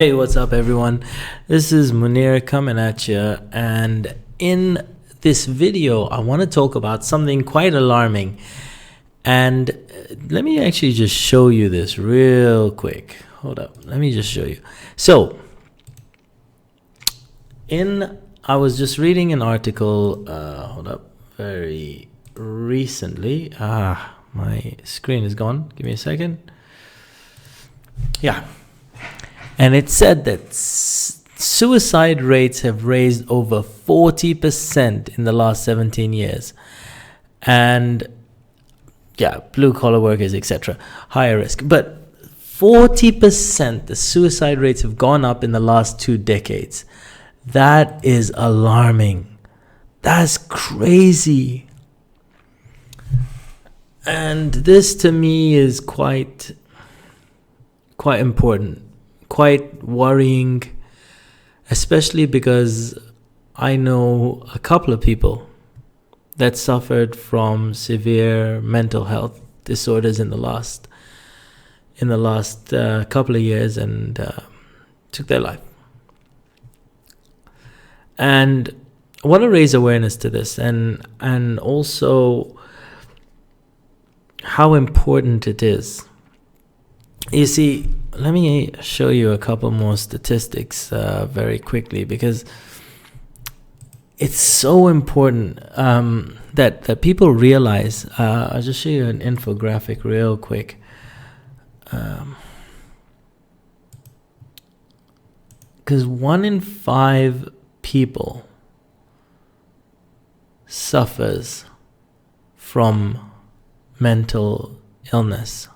Hey, what's up everyone? This is Muneer coming at you, and in this video I want to talk about something quite alarming. And let me actually just show you this real quick. Hold up, let me just show you. So I was just reading an article hold up, very recently. My screen is gone, give me a second. Yeah. And it said that suicide rates have raised over 40% in the last 17 years. And yeah, blue collar workers, etc., higher risk. But 40% the suicide rates have gone up in the last 2 decades. That is alarming. That's crazy. And this to me is quite important. Quite worrying, especially because I know a couple of people that suffered from severe mental health disorders in the last couple of years and took their life. And I want to raise awareness to this and also how important it is. You see, let me show you a couple more statistics very quickly, because it's so important that people realize. I'll just show you an infographic real quick. Because 1 in 5 people suffers from mental illness.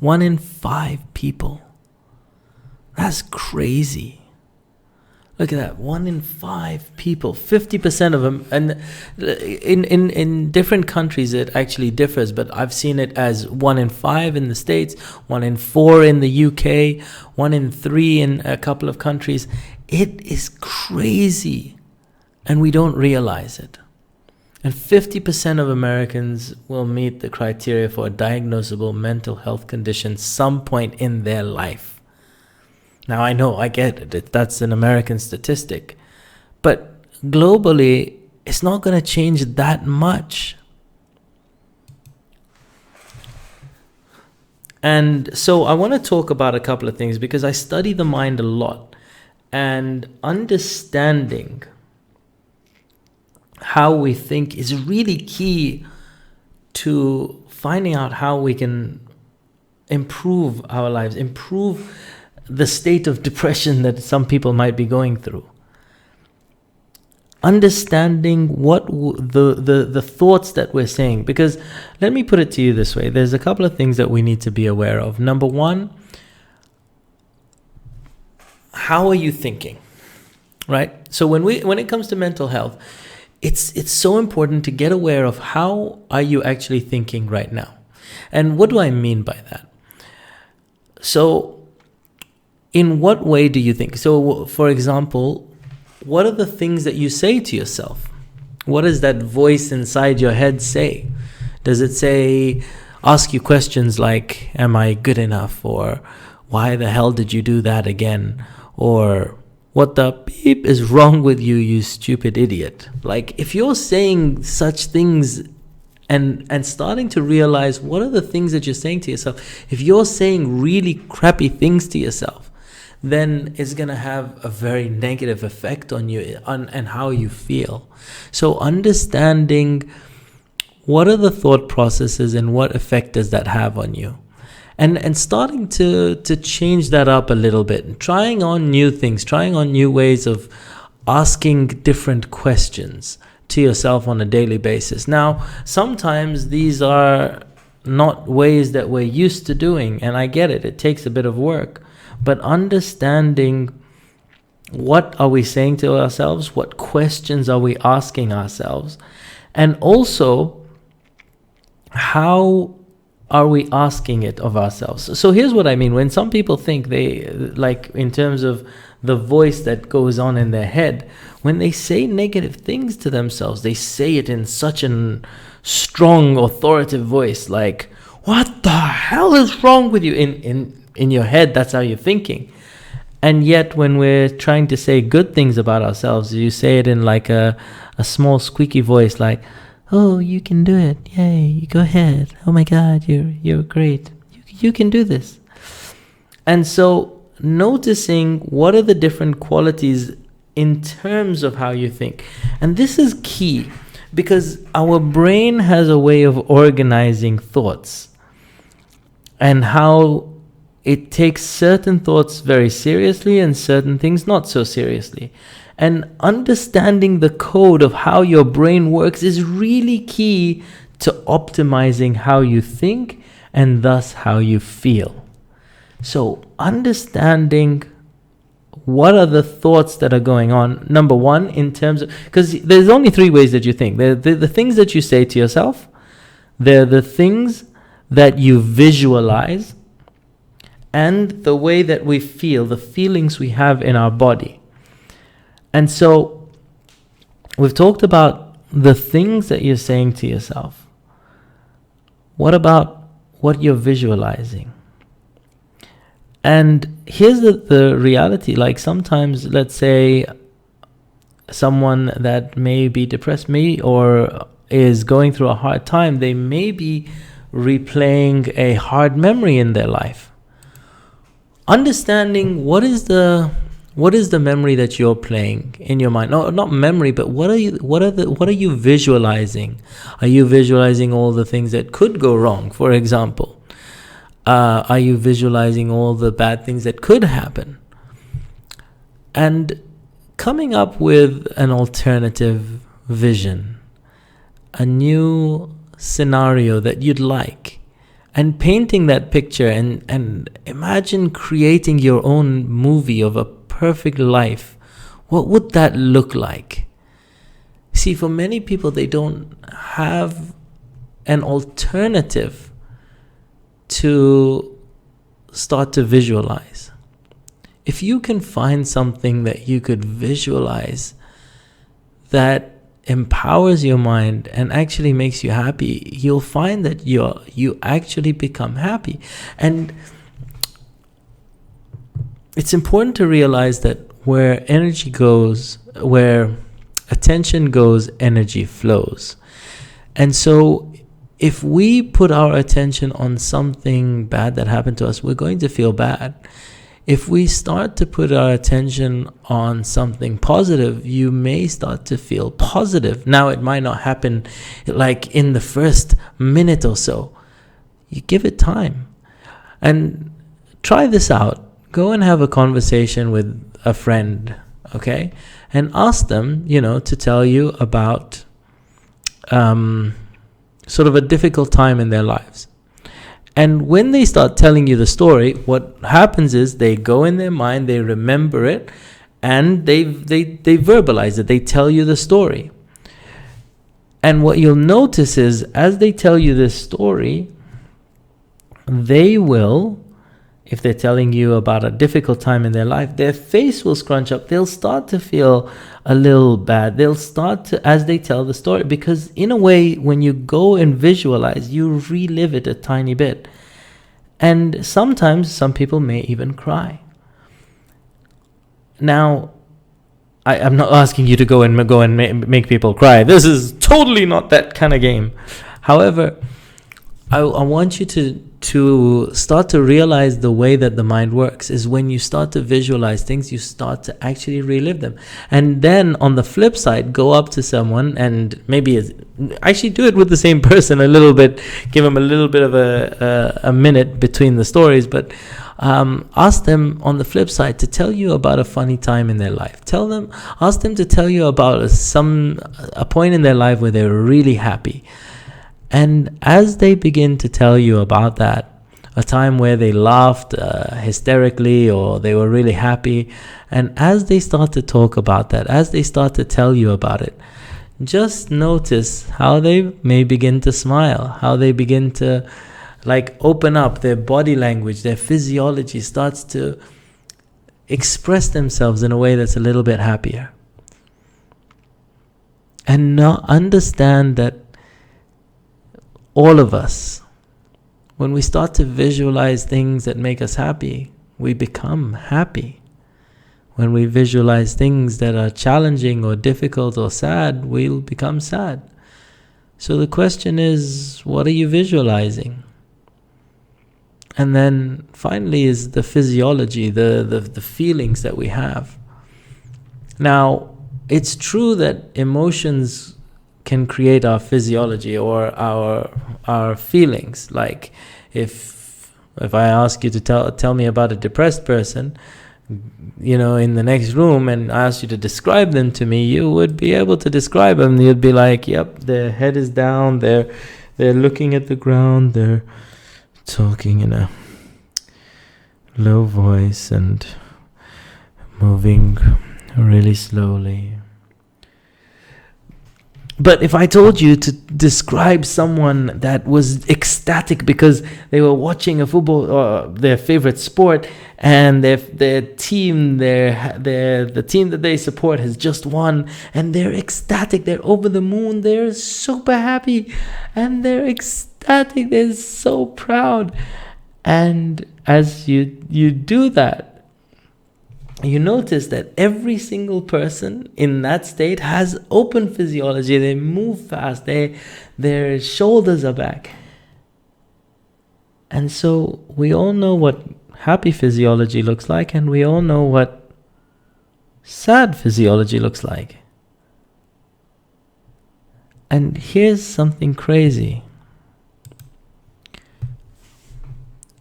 1 in 5 people. That's crazy. Look at that. 1 in 5 people. 50% of them. And in different countries it actually differs, but I've seen it as 1 in 5 in the States, 1 in 4 in the UK, 1 in 3 in a couple of countries. It is crazy, and we don't realize it. And 50% of Americans will meet the criteria for a diagnosable mental health condition some point in their life. Now, I get it. That's an American statistic. But globally, it's not going to change that much. And so I want to talk about a couple of things, because I study the mind a lot. And understanding how we think is really key to finding out how we can improve our lives, improve the state of depression that some people might be going through. Understanding what the thoughts that we're saying, because let me put it to you this way. There's a couple of things that we need to be aware of. Number one, how are you thinking? Right? So when it comes to mental health, it's so important to get aware of how are you actually thinking right now. And what do I mean by that? So in what way do you think? So for example, what are the things that you say to yourself? What does that voice inside your head say? Does it say, ask you questions like, am I good enough? Or why the hell did you do that again? Or what the beep is wrong with you, you stupid idiot? Like, if you're saying such things and starting to realize what are the things that you're saying to yourself, if you're saying really crappy things to yourself, then it's going to have a very negative effect on you and how you feel. So understanding what are the thought processes and what effect does that have on you? And starting to change that up a little bit, trying on new things, trying on new ways of asking different questions to yourself on a daily basis. Now, sometimes these are not ways that we're used to doing, and I get it. It takes a bit of work, but understanding what are we saying to ourselves, what questions are we asking ourselves, and also how are we asking it of ourselves? So here's what I mean. When some people think they, like in terms of the voice that goes on in their head, when they say negative things to themselves, they say it in such a strong, authoritative voice, like, what the hell is wrong with you? In your head, that's how you're thinking. And yet when we're trying to say good things about ourselves, you say it in like a small squeaky voice, like, oh, you can do it, yay, you go ahead, oh my God, you're great, you can do this. And so noticing what are the different qualities in terms of how you think. And this is key, because our brain has a way of organizing thoughts, and how it takes certain thoughts very seriously and certain things not so seriously. And understanding the code of how your brain works is really key to optimizing how you think and thus how you feel. So understanding what are the thoughts that are going on, number one, in terms of, because there's only three ways that you think. They're the things that you say to yourself, they're the things that you visualize, and the way that we feel, the feelings we have in our body. And so we've talked about the things that you're saying to yourself. What about what you're visualizing? And here's the reality. Like sometimes, let's say someone that may be depressed, or is going through a hard time, they may be replaying a hard memory in their life. Understanding what is the memory that you're playing in your mind? No, not memory, but what are you visualizing? Are you visualizing all the things that could go wrong, for example? Are you visualizing all the bad things that could happen? And coming up with an alternative vision, a new scenario that you'd like, and painting that picture, and imagine creating your own movie of a perfect life. What would that look like? See, for many people, they don't have an alternative to start to visualize. If you can find something that you could visualize that empowers your mind and actually makes you happy, you'll find that you actually become happy. And it's important to realize that where energy goes, where attention goes, energy flows. And so if we put our attention on something bad that happened to us, we're going to feel bad. If we start to put our attention on something positive, you may start to feel positive. Now, it might not happen like in the first minute or so. You give it time. And try this out. Go and have a conversation with a friend, okay? And ask them, to tell you about sort of a difficult time in their lives. And when they start telling you the story, what happens is they go in their mind, they remember it, and they verbalize it. They tell you the story. And what you'll notice is, as they tell you this story, they will, if they're telling you about a difficult time in their life, their face will scrunch up. They'll start to feel a little bad. They'll start to, as they tell the story, because in a way, when you go and visualize, you relive it a tiny bit. And sometimes some people may even cry. Now, I'm not asking you to go and make people cry. This is totally not that kind of game. However, I want you to start to realize the way that the mind works is when you start to visualize things, you start to actually relive them. And then on the flip side, go up to someone and maybe actually do it with the same person a little bit, give them a little bit of a minute between the stories, but ask them on the flip side to tell you about a funny time in their life. Ask them to tell you about a point in their life where they were really happy. And as they begin to tell you about that, a time where they laughed hysterically or they were really happy, and as they start to talk about that, as they start to tell you about it, just notice how they may begin to smile, how they begin to open up. Their body language, their physiology starts to express themselves in a way that's a little bit happier. And now understand that all of us, when we start to visualize things that make us happy, we become happy. When we visualize things that are challenging or difficult or sad, we'll become sad. So the question is, what are you visualizing? And then finally is the physiology, the feelings that we have. Now, it's true that emotions can create our physiology or our feelings. Like if I ask you to tell me about a depressed person, in the next room, and I ask you to describe them to me, you would be able to describe them. You'd be like, yep, their head is down, they're looking at the ground, they're talking in a low voice and moving really slowly. But if I told you to describe someone that was ecstatic because they were watching a football or their favorite sport, and their team, the team that they support has just won, and they're ecstatic, they're over the moon, they're super happy, and they're ecstatic, they're so proud. And as you do that, you notice that every single person in that state has open physiology. They move fast. Their shoulders are back. And so we all know what happy physiology looks like, and we all know what sad physiology looks like. And here's something crazy.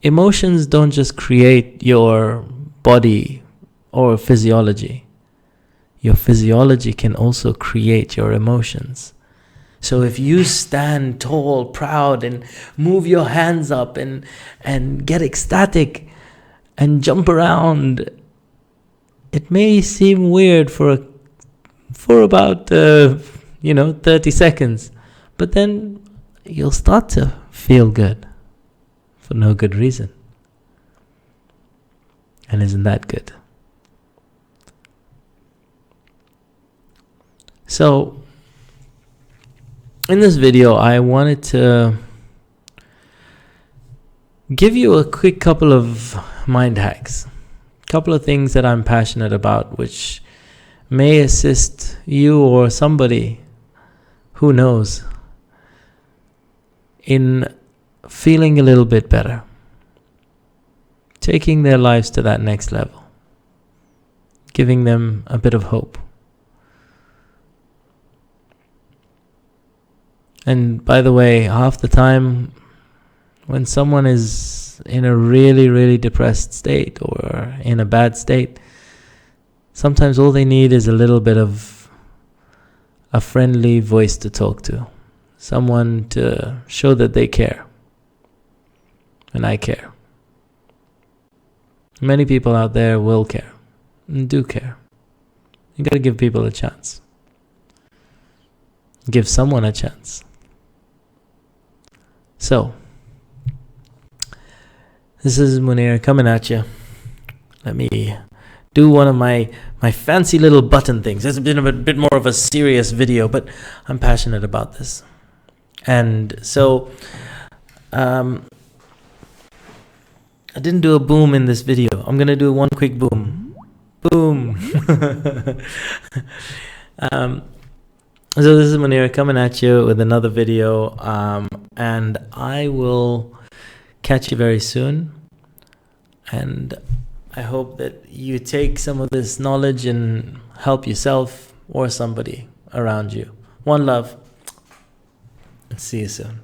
Emotions don't just create your body or physiology. Your physiology can also create your emotions. So if you stand tall, proud, and move your hands up and get ecstatic and jump around, it may seem weird for about 30 seconds, but then you'll start to feel good for no good reason. And isn't that good? So, in this video, I wanted to give you a quick couple of mind hacks, a couple of things that I'm passionate about, which may assist you or somebody, who knows, in feeling a little bit better, taking their lives to that next level, giving them a bit of hope. And by the way, half the time when someone is in a really, really depressed state or in a bad state, sometimes all they need is a little bit of a friendly voice to talk to, someone to show that they care. And I care. Many people out there will care and do care. You gotta give people a chance. Give someone a chance. So, this is Muneer coming at you. Let me do one of my fancy little button things. It's been a bit more of a serious video, but I'm passionate about this. And so, I didn't do a boom in this video. I'm going to do one quick boom. Boom. So this is Muneer coming at you with another video, and I will catch you very soon. And I hope that you take some of this knowledge and help yourself or somebody around you. One love. See you soon.